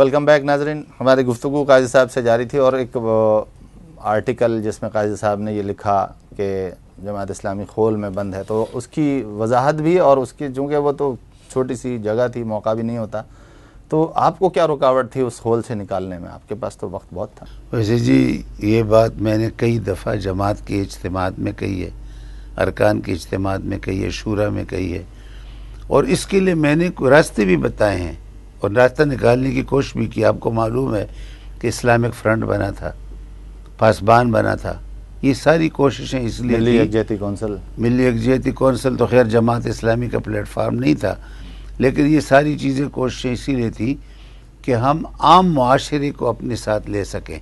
Welcome back ناظرین. ہماری گفتگو قاضی صاحب سے جاری تھی اور ایک آرٹیکل جس میں قاضی صاحب نے یہ لکھا کہ جماعت اسلامی خول میں بند ہے، تو اس کی وضاحت بھی اور اس کی چونکہ وہ تو چھوٹی سی جگہ تھی، موقع بھی نہیں ہوتا، تو آپ کو کیا رکاوٹ تھی اس خول سے نکالنے میں؟ آپ کے پاس تو وقت بہت تھا. ویسے جی یہ بات میں نے کئی دفعہ جماعت کے اجتماعات میں کہی ہے، ارکان کے اجتماعات میں کہی ہے، شورا میں کہی ہے، اور اس کے لیے میں نے راستے بھی بتائے ہیں اور راستہ نکالنے کی کوشش بھی کی. آپ کو معلوم ہے کہ اسلامک فرنٹ بنا تھا، پاسبان بنا تھا. یہ ساری کوششیں اس لیے ملی تھی. یکجہتی کونسل، ملی یکجہتی کونسل تو خیر جماعت اسلامی کا پلیٹ فارم نہیں تھا، لیکن یہ ساری چیزیں کوششیں اسی لیے تھی کہ ہم عام معاشرے کو اپنے ساتھ لے سکیں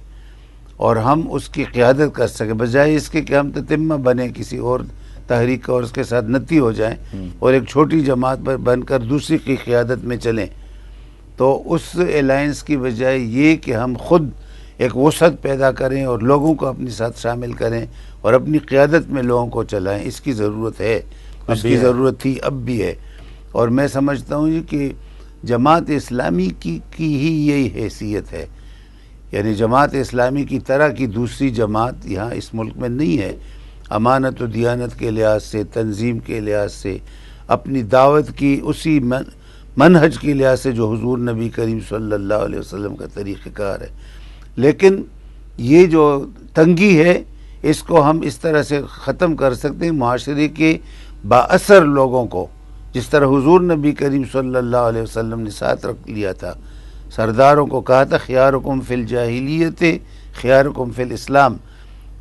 اور ہم اس کی قیادت کر سکیں، بجائے اس کے کہ ہم تتمہ بنیں کسی اور تحریک کا اور اس کے ساتھ نتی ہو جائیں اور ایک چھوٹی جماعت پر بن کر دوسری کی قیادت میں چلیں. تو اس الائنس کی بجائے یہ کہ ہم خود ایک وسعت پیدا کریں اور لوگوں کو اپنے ساتھ شامل کریں اور اپنی قیادت میں لوگوں کو چلائیں، اس کی ضرورت ہے، اس کی ضرورت تھی، اب بھی ہے. اور میں سمجھتا ہوں کہ جماعت اسلامی کی ہی یہی حیثیت ہے، یعنی جماعت اسلامی کی طرح کی دوسری جماعت یہاں اس ملک میں نہیں ہے. امانت و دیانت کے لحاظ سے، تنظیم کے لحاظ سے، اپنی دعوت کی اسی منہج کے لحاظ سے جو حضور نبی کریم صلی اللہ علیہ وسلم کا طریقہ کار ہے. لیکن یہ جو تنگی ہے اس کو ہم اس طرح سے ختم کر سکتے ہیں، معاشرے کے بااثر لوگوں کو، جس طرح حضور نبی کریم صلی اللہ علیہ وسلم نے ساتھ رکھ لیا تھا. سرداروں کو کہا تھا خیارکم فی الجاہلیت خیارکم فی الاسلام.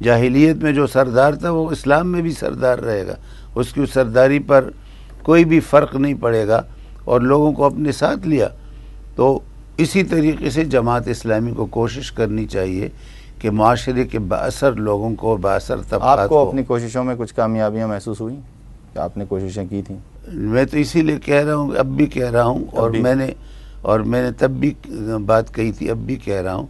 جاہلیت میں جو سردار تھا وہ اسلام میں بھی سردار رہے گا، اس کی سرداری پر کوئی بھی فرق نہیں پڑے گا، اور لوگوں کو اپنے ساتھ لیا. تو اسی طریقے سے جماعت اسلامی کو کوشش کرنی چاہیے کہ معاشرے کے بااثر لوگوں کو، بااثر طبقات آپ کو اپنی کوششوں میں کچھ کامیابیاں محسوس ہوئی کہ آپ نے کوششیں کی تھیں؟ میں تو اسی لیے کہہ رہا ہوں، اب بھی کہہ رہا ہوں، اور میں نے تب بھی بات کہی تھی، اب بھی کہہ رہا ہوں.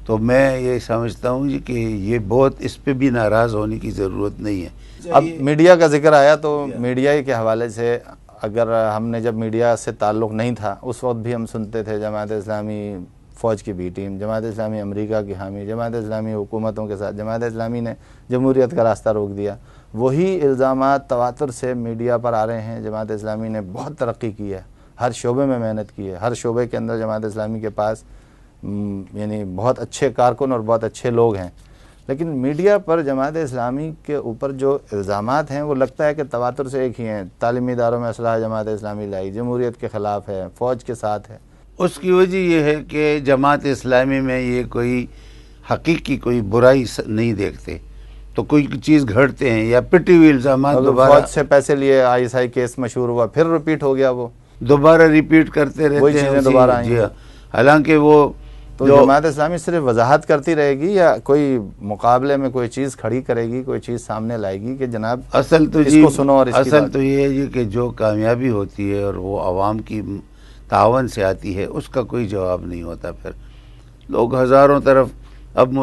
تو میں یہ سمجھتا ہوں کہ یہ بہت اس پہ بھی ناراض ہونے کی ضرورت نہیں ہے. اب میڈیا کا ذکر آیا تو میڈیا کے حوالے سے، اگر ہم نے جب میڈیا سے تعلق نہیں تھا اس وقت بھی ہم سنتے تھے جماعت اسلامی فوج کی بی ٹیم، جماعت اسلامی امریکہ کی حامی، جماعت اسلامی حکومتوں کے ساتھ، جماعت اسلامی نے جمہوریت کا راستہ روک دیا. وہی الزامات تواتر سے میڈیا پر آ رہے ہیں. جماعت اسلامی نے بہت ترقی کی ہے، ہر شعبے میں محنت کی ہے، ہر شعبے کے اندر جماعت اسلامی کے پاس یعنی بہت اچھے کارکن اور بہت اچھے لوگ ہیں. لیکن میڈیا پر جماعت اسلامی کے اوپر جو الزامات ہیں وہ لگتا ہے کہ تواتر سے ایک ہی ہیں. تعلیمی اداروں میں اسلحہ جماعت اسلامی لائی، جمہوریت کے خلاف ہے، فوج کے ساتھ ہے. اس کی وجہ یہ ہے کہ جماعت اسلامی میں یہ کوئی حقیقی کوئی برائی نہیں دیکھتے، تو کوئی چیز گھڑتے ہیں یا پٹی ہوئی الزامات دوبارہ، فوج سے پیسے لیے ISI کیس مشہور ہوا، پھر ریپیٹ ہو گیا، وہ دوبارہ ریپیٹ کرتے رہتے وہی ہیں، چیزیں دوبارہ آئیں جی. حالانکہ وہ تو جماعت اسلامی صرف وضاحت کرتی رہے گی یا کوئی مقابلے میں کوئی چیز کھڑی کرے گی، کوئی چیز سامنے لائے گی کہ جناب اصل تو اس کو سنو اور اس کی بات؟ تو یہ ہے جی کہ جو کامیابی ہوتی ہے اور وہ عوام کی تعاون سے آتی ہے، اس کا کوئی جواب نہیں ہوتا. پھر لوگ ہزاروں طرف، اب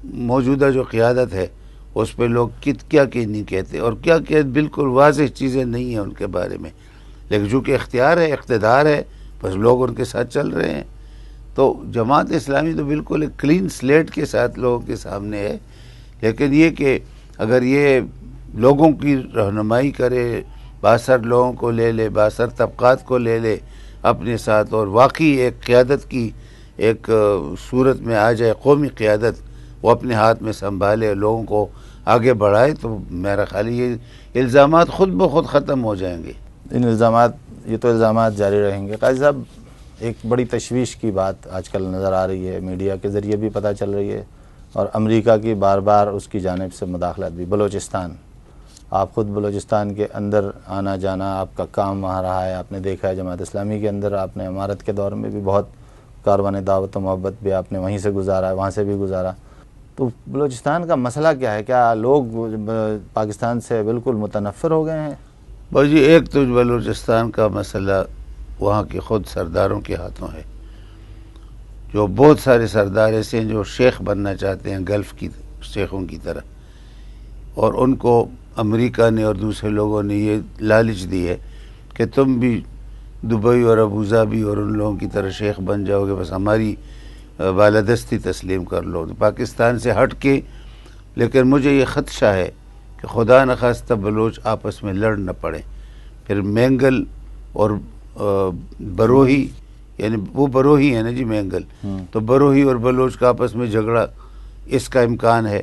موجودہ جو قیادت ہے اس پہ لوگ کیا نہیں کہتے، اور کیا بالکل واضح چیزیں نہیں ہیں ان کے بارے میں، لیکن چونکہ اختیار ہے، اقتدار ہے، بس لوگ ان کے ساتھ چل رہے ہیں. تو جماعت اسلامی تو بالکل ایک کلین سلیٹ کے ساتھ لوگوں کے سامنے ہے. لیکن یہ کہ اگر یہ لوگوں کی رہنمائی کرے، بااثر لوگوں کو لے لے، بااثر طبقات کو لے لے اپنے ساتھ، اور واقعی ایک قیادت کی ایک صورت میں آ جائے، قومی قیادت وہ اپنے ہاتھ میں سنبھالے، لوگوں کو آگے بڑھائے، تو میرا خیال یہ الزامات خود بخود ختم ہو جائیں گے. یہ تو الزامات جاری رہیں گے. قاضی صاحب، ایک بڑی تشویش کی بات آج کل نظر آ رہی ہے، میڈیا کے ذریعے بھی پتہ چل رہی ہے، اور امریکہ کی بار بار اس کی جانب سے مداخلت بھی. بلوچستان، آپ خود بلوچستان کے اندر آنا جانا، آپ کا کام وہاں رہا ہے، آپ نے دیکھا ہے جماعت اسلامی کے اندر، آپ نے امارت کے دور میں بھی بہت کاروان دعوت و محبت بھی آپ نے وہیں سے گزارا، وہاں سے بھی گزارا. تو بلوچستان کا مسئلہ کیا ہے؟ کیا لوگ پاکستان سے بالکل متنفر ہو گئے ہیں؟ بس جی، ایک تو بلوچستان کا مسئلہ وہاں کے خود سرداروں کے ہاتھوں ہے. جو بہت سارے سردار ایسے ہیں جو شیخ بننا چاہتے ہیں گلف کی شیخوں کی طرح، اور ان کو امریکہ نے اور دوسرے لوگوں نے یہ لالچ دی ہے کہ تم بھی دبئی اور ابوظہبی اور ان لوگوں کی طرح شیخ بن جاؤ گے، بس ہماری بالادستی تسلیم کر لو، تو پاکستان سے ہٹ کے. لیکن مجھے یہ خدشہ ہے کہ خدا نخواستہ بلوچ آپس میں لڑ نہ پڑیں، پھر مینگل اور بروہی، یعنی وہ بروہی ہے نا جی مینگل، تو بروہی اور بلوچ کا آپس میں جھگڑا اس کا امکان ہے،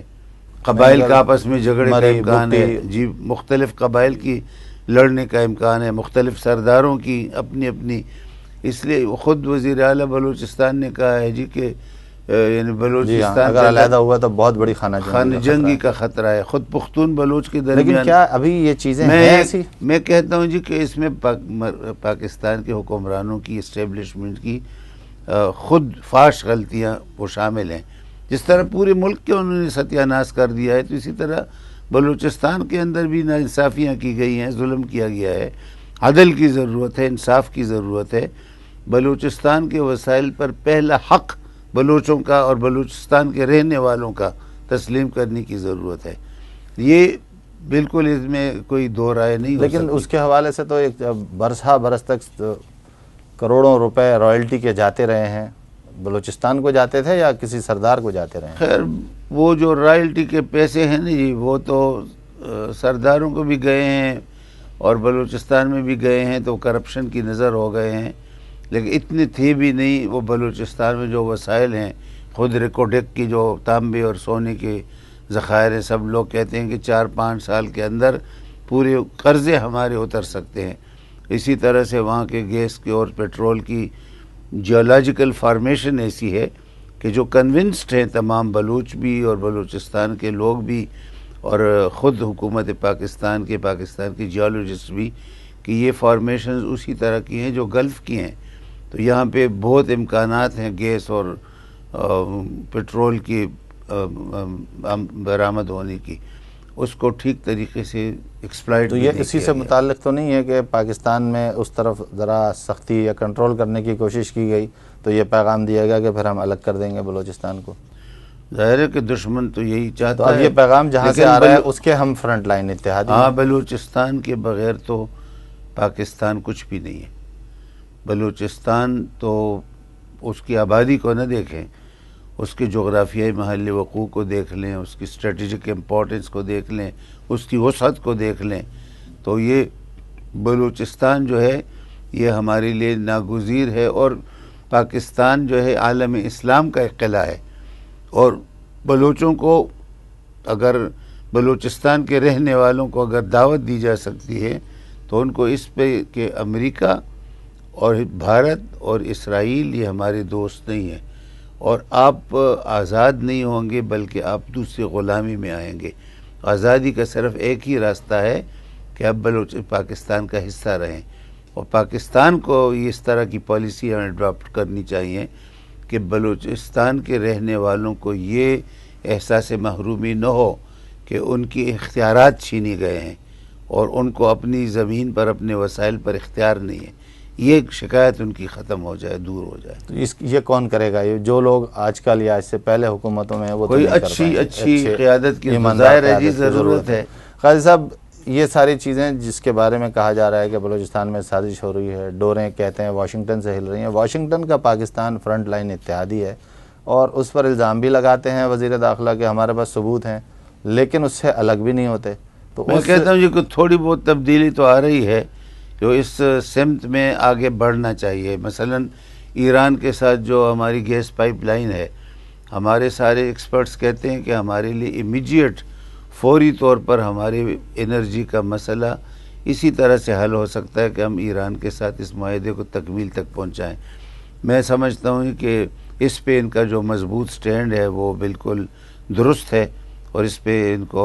قبائل کا آپس میں جھگڑے کا امکان ہے جی، مختلف قبائل کی لڑنے کا امکان ہے، مختلف سرداروں کی اپنی اپنی. اس لیے خود وزیر اعلیٰ بلوچستان نے کہا ہے جی کہ یعنی بلوچستان اگر علیحدہ ہوا تو بہت بڑی خانہ جنگی کا خطرہ ہے خود پختون بلوچ کے درمیان. لیکن کیا ابھی یہ چیزیں ہیں ایسی؟ میں کہتا ہوں جی کہ اس میں پاکستان کے حکمرانوں کی اسٹیبلشمنٹ کی خود فاش غلطیاں وہ شامل ہیں. جس طرح پورے ملک کے انہوں نے ستیہ ناش کر دیا ہے، تو اسی طرح بلوچستان کے اندر بھی ناانصافیاں کی گئی ہیں، ظلم کیا گیا ہے. عدل کی ضرورت ہے، انصاف کی ضرورت ہے. بلوچستان کے وسائل پر پہلا حق بلوچوں کا اور بلوچستان کے رہنے والوں کا تسلیم کرنے کی ضرورت ہے. یہ بالکل اس میں کوئی دو رائے نہیں ہو لیکن اس کے حوالے سے تو ایک برس تک کروڑوں روپے رائلٹی کے جاتے رہے ہیں. بلوچستان کو جاتے تھے یا کسی سردار کو جاتے رہے ہیں؟ خیر وہ جو رائلٹی کے پیسے ہیں نا جی، وہ تو سرداروں کو بھی گئے ہیں اور بلوچستان میں بھی گئے ہیں، تو کرپشن کی نظر ہو گئے ہیں. لیکن اتنے تھے بھی نہیں. وہ بلوچستان میں جو وسائل ہیں، خود ریکوڈک کی جو تانبے اور سونے کے ذخائر ہیں، سب لوگ کہتے ہیں کہ 4-5 سال کے اندر پورے قرضے ہمارے اتر سکتے ہیں. اسی طرح سے وہاں کے گیس کے اور پیٹرول کی جیولوجیکل فارمیشن ایسی ہے کہ جو کنونسڈ ہیں تمام بلوچ بھی اور بلوچستان کے لوگ بھی اور خود حکومت پاکستان کے جیولوجسٹ بھی، کہ یہ فارمیشنز اسی طرح کی ہیں جو گلف کی ہیں. تو یہاں پہ بہت امکانات ہیں گیس اور پیٹرول کی برآمد ہونے کی. اس کو ٹھیک طریقے سے ایکسپلائٹ. تو یہ اسی سے متعلق تو نہیں ہے کہ پاکستان میں اس طرف ذرا سختی یا کنٹرول کرنے کی کوشش کی گئی تو یہ پیغام دیا گیا کہ پھر ہم الگ کر دیں گے بلوچستان کو؟ ظاہر ہے کہ دشمن تو یہی چاہتا تو اب یہ پیغام جہاں سے آ رہا ہے اس کے ہم فرنٹ لائن اتحادی. ہاں، بلوچستان کے بغیر تو پاکستان کچھ بھی نہیں ہے. بلوچستان تو اس کی آبادی کو نہ دیکھیں، اس کے جغرافیائی محل وقوع کو دیکھ لیں، اس کی اسٹریٹجک امپورٹنس کو دیکھ لیں، اس کی وسعت کو دیکھ لیں، تو یہ بلوچستان جو ہے یہ ہمارے لیے ناگزیر ہے. اور پاکستان جو ہے عالم اسلام کا ایک قلعہ ہے. اور بلوچوں کو اگر بلوچستان کے رہنے والوں کو اگر دعوت دی جا سکتی ہے تو ان کو اس پہ کہ امریکہ اور بھارت اور اسرائیل یہ ہمارے دوست نہیں ہیں اور آپ آزاد نہیں ہوں گے بلکہ آپ دوسری غلامی میں آئیں گے. آزادی کا صرف ایک ہی راستہ ہے کہ اب پاکستان کا حصہ رہیں. اور پاکستان کو اس طرح کی پالیسی اڈاپٹ کرنی چاہیے کہ بلوچستان کے رہنے والوں کو یہ احساس محرومی نہ ہو کہ ان کی اختیارات چھینی گئے ہیں اور ان کو اپنی زمین پر اپنے وسائل پر اختیار نہیں ہے. یہ شکایت ان کی ختم ہو جائے، دور ہو جائے. تو یہ کون کرے گا؟ یہ جو لوگ آج کل یا اس سے پہلے حکومتوں میں وہ کوئی اچھی قیادت کی ظاہر ہے جی ضرورت ہے. قاضی صاحب یہ ساری چیزیں جس کے بارے میں کہا جا رہا ہے کہ بلوچستان میں سازش ہو رہی ہے، ڈوریں کہتے ہیں واشنگٹن سے ہل رہی ہیں. واشنگٹن کا پاکستان فرنٹ لائن اتحادی ہے اور اس پر الزام بھی لگاتے ہیں وزیر داخلہ کہ ہمارے پاس ثبوت ہیں، لیکن اس سے الگ بھی نہیں ہوتے. تو میں کہتا ہوں جی کہ تھوڑی بہت تبدیلی تو آ رہی ہے جو اس سمت میں آگے بڑھنا چاہیے. مثلا ایران کے ساتھ جو ہماری گیس پائپ لائن ہے، ہمارے سارے ایکسپرٹس کہتے ہیں کہ ہمارے لیے امیجیٹ فوری طور پر ہمارے انرجی کا مسئلہ اسی طرح سے حل ہو سکتا ہے کہ ہم ایران کے ساتھ اس معاہدے کو تکمیل تک پہنچائیں. میں سمجھتا ہوں کہ اس پہ ان کا جو مضبوط سٹینڈ ہے وہ بالکل درست ہے اور اس پہ ان کو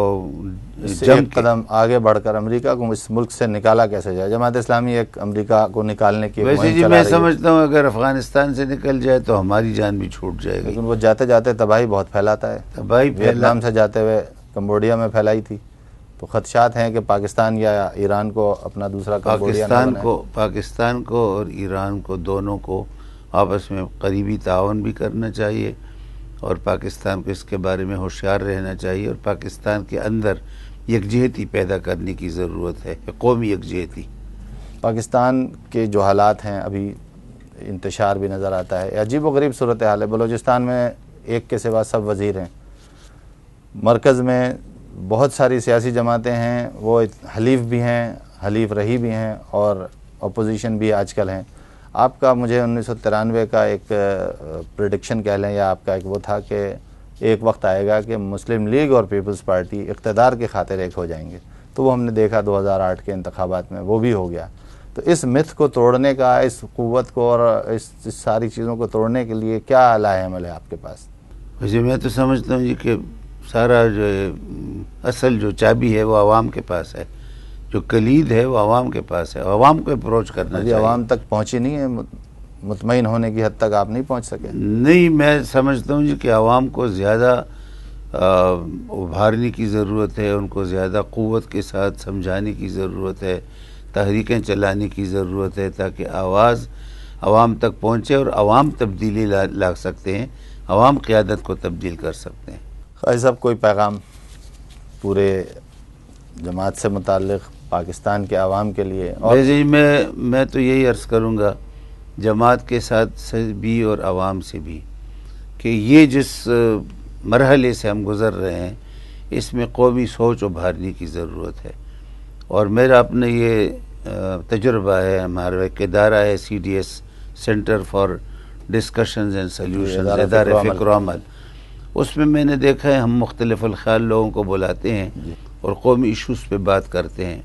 ایک قدم آگے بڑھ کر امریکہ کو اس ملک سے نکالا کیسے جائے. جماعت اسلامی ایک امریکہ کو نکالنے کی ویسے جی میں سمجھتا ہوں اگر افغانستان سے نکل جائے تو ہماری جان بھی چھوٹ جائے گی. لیکن وہ جاتے جاتے تباہی بہت پھیلاتا ہے. تباہی ویتنام سے جاتے ہوئے کمبوڈیا میں پھیلائی تھی. تو خدشات ہیں کہ پاکستان یا ایران کو اپنا دوسرا کمبوڈیا پاکستان کو اور ایران کو دونوں کو آپس میں قریبی تعاون بھی کرنا چاہیے اور پاکستان کو اس کے بارے میں ہوشیار رہنا چاہیے اور پاکستان کے اندر یکجہتی پیدا کرنے کی ضرورت ہے، قومی یکجہتی. پاکستان کے جو حالات ہیں ابھی انتشار بھی نظر آتا ہے، عجیب و غریب صورتحال ہے۔ بلوچستان میں ایک کے سوا سب وزیر ہیں، مرکز میں بہت ساری سیاسی جماعتیں ہیں، وہ حلیف بھی ہیں، حلیف رہی بھی ہیں، اور اپوزیشن بھی آج کل ہیں۔ آپ کا مجھے 1993 کا ایک پریڈکشن کہہ لیں، یا آپ کا ایک وہ تھا کہ ایک وقت آئے گا کہ مسلم لیگ اور پیپلز پارٹی اقتدار کی خاطر ایک ہو جائیں گے، تو وہ ہم نے دیکھا 2008 کے انتخابات میں وہ بھی ہو گیا۔ تو اس متھ کو توڑنے کا، اس قوت کو اور اس ساری چیزوں کو توڑنے کے لیے کیا لائحہ عمل ہے آپ کے پاس؟ ویسے میں تو سمجھتا ہوں جی کہ سارا جو اصل جو چابی ہے وہ عوام کے پاس ہے، جو کلید ہے وہ عوام کے پاس ہے، عوام کو اپروچ کرنا ابھی چاہیے۔ عوام تک پہنچی نہیں ہے، مطمئن ہونے کی حد تک آپ نہیں پہنچ سکے؟ نہیں، میں سمجھتا ہوں جی کہ عوام کو زیادہ ابھارنے کی ضرورت ہے، ان کو زیادہ قوت کے ساتھ سمجھانے کی ضرورت ہے، تحریکیں چلانے کی ضرورت ہے، تاکہ آواز عوام تک پہنچے اور عوام تبدیلی لا سکتے ہیں، عوام قیادت کو تبدیل کر سکتے ہیں۔ قاضی صاحب، کوئی پیغام پورے جماعت سے متعلق پاکستان کے عوام کے لیے؟ اور ویسے میں تو یہی عرض کروں گا جماعت کے ساتھ سے بھی اور عوام سے بھی، کہ یہ جس مرحلے سے ہم گزر رہے ہیں اس میں قومی سوچ ابھارنے کی ضرورت ہے، اور میرا اپنا یہ تجربہ ہے، ہمارا ایک ادارہ ہے CDS، centre for discussions and solutions, ادارہ فکر و عمل، اس میں نے دیکھا ہے ہم مختلف الخیال لوگوں کو بلاتے ہیں اور قومی ایشوز پہ بات کرتے ہیں۔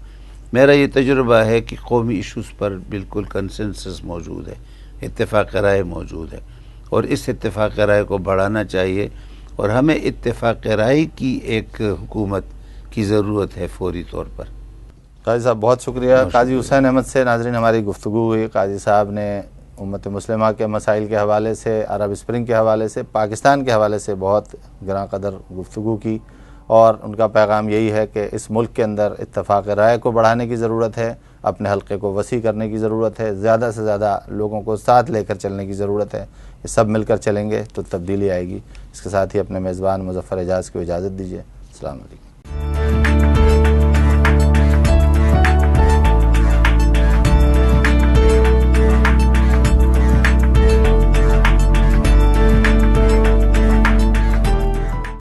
میرا یہ تجربہ ہے کہ قومی ایشوز پر بالکل کنسنسس موجود ہے، اتفاق رائے موجود ہے، اور اس اتفاق رائے کو بڑھانا چاہیے، اور ہمیں اتفاق رائے کی ایک حکومت کی ضرورت ہے فوری طور پر۔ قاضی صاحب بہت شکریہ۔ قاضی حسین احمد سے ناظرین ہماری گفتگو ہوئی۔ قاضی صاحب نے امت مسلمہ کے مسائل کے حوالے سے، عرب اسپرنگ کے حوالے سے، پاکستان کے حوالے سے بہت گراں قدر گفتگو کی، اور ان کا پیغام یہی ہے کہ اس ملک کے اندر اتفاق رائے کو بڑھانے کی ضرورت ہے، اپنے حلقے کو وسیع کرنے کی ضرورت ہے، زیادہ سے زیادہ لوگوں کو ساتھ لے کر چلنے کی ضرورت ہے۔ یہ سب مل کر چلیں گے تو تبدیلی آئے گی۔ اس کے ساتھ ہی اپنے میزبان مظفر اعجاز کو اجازت دیجیے۔ السلام علیکم۔